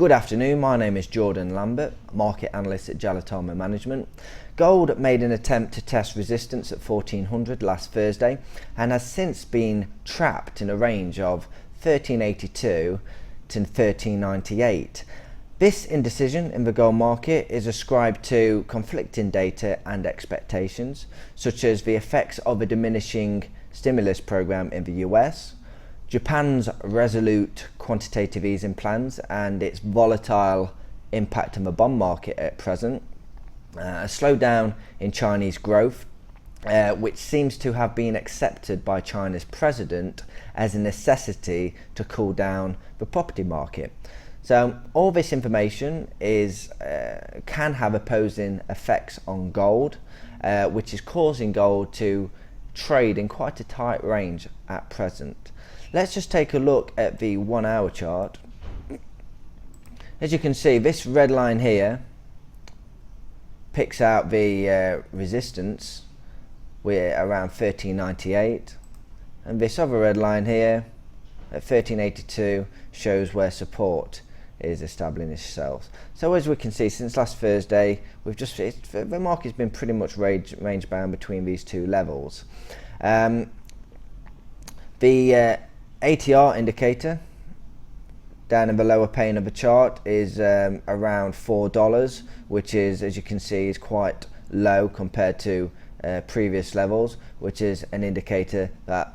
Good afternoon, my name is Jordan Lambert, market analyst at Jalatama Management. Gold made an attempt to test resistance at 1400 last Thursday and has since been trapped in a range of 1382 to 1398. This indecision in the gold market is ascribed to conflicting data and expectations, such as the effects of a diminishing stimulus program in the US, Japan's resolute quantitative easing plans and its volatile impact on the bond market at present, a slowdown in Chinese growth, which seems to have been accepted by China's president as a necessity to cool down the property market. So all this information can have opposing effects on gold, which is causing gold to trade in quite a tight range at present. Let's just take a look at the 1 hour chart. As you can see, this red line here picks out the resistance. We're around 1398, and this other red line here at 1382 shows where support is establishing itself. So as we can see, since last Thursday, the market's been pretty much range bound between these two levels. The ATR indicator down in the lower pane of the chart is around $4, which is, as you can see, is quite low compared to previous levels, which is an indicator that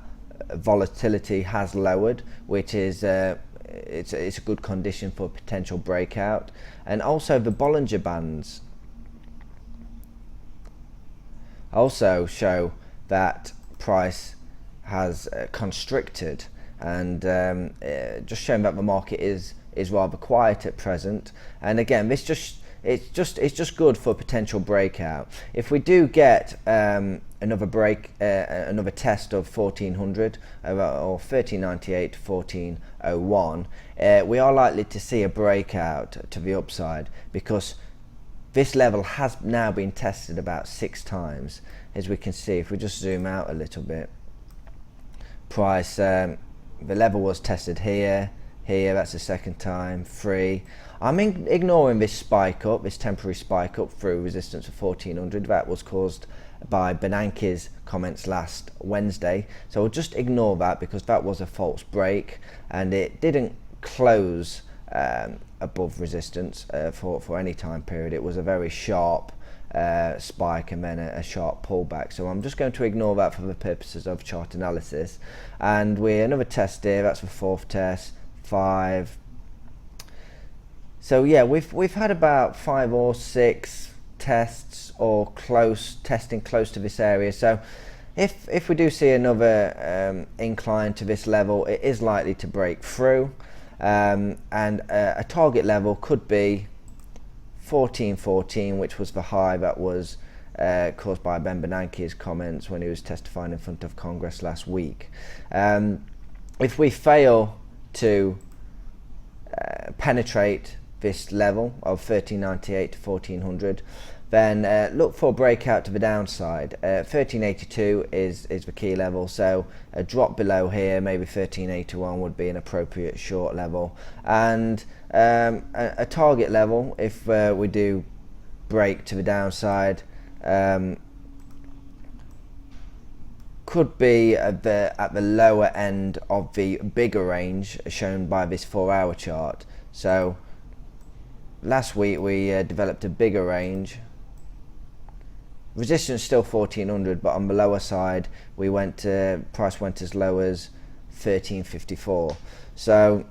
volatility has lowered, which is it's a good condition for potential breakout. And also the Bollinger Bands also show that price has constricted, and just showing that the market is rather quiet at present. And again, it's just good for potential breakout. If we do get another test of 1400 or 1398 to 1401, we are likely to see a breakout to the upside, because this level has now been tested about 6 times. As we can see, if we just zoom out a little bit, price, the level was tested here, that's the second time, 3. I'm ignoring this spike up, this temporary spike up through resistance of 1400. That was caused by Bernanke's comments last Wednesday, so we'll just ignore that because that was a false break and it didn't close above resistance for any time period. It was a very sharp spike and then a sharp pullback, so I'm just going to ignore that for the purposes of chart analysis. And we're another test here, that's the 4th test, 5. So yeah, we've had about 5 or 6 tests or testing close to this area. So if we do see another incline to this level, it is likely to break through, and a target level could be 1414, which was the high that was caused by Ben Bernanke's comments when he was testifying in front of Congress last week. If we fail to penetrate this level of 1398 to 1400, then look for a breakout to the downside. 1382 is the key level, so a drop below here, maybe 1381, would be an appropriate short level. And a target level, if we do break to the downside, could be at the lower end of the bigger range shown by this 4 hour chart. So last week we developed a bigger range. Resistance still 1400, but on the lower side price went as low as 1354. So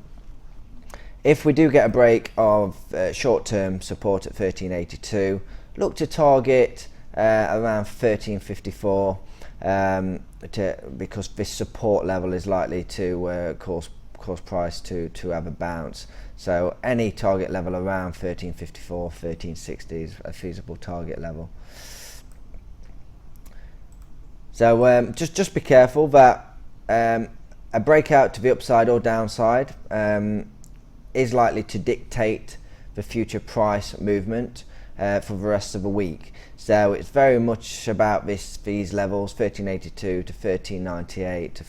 if we do get a break of short-term support at 1382, look to target around 1354, because this support level is likely to cause price to have a bounce. So any target level around 1354, 1360 is a feasible target level. So just be careful that a breakout to the upside or downside is likely to dictate the future price movement for the rest of the week. So it's very much about these levels, 1382 to 1398 to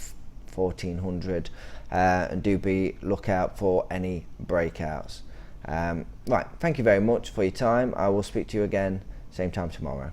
1400, and do be look out for any breakouts. Right, thank you very much for your time. I will speak to you again same time tomorrow.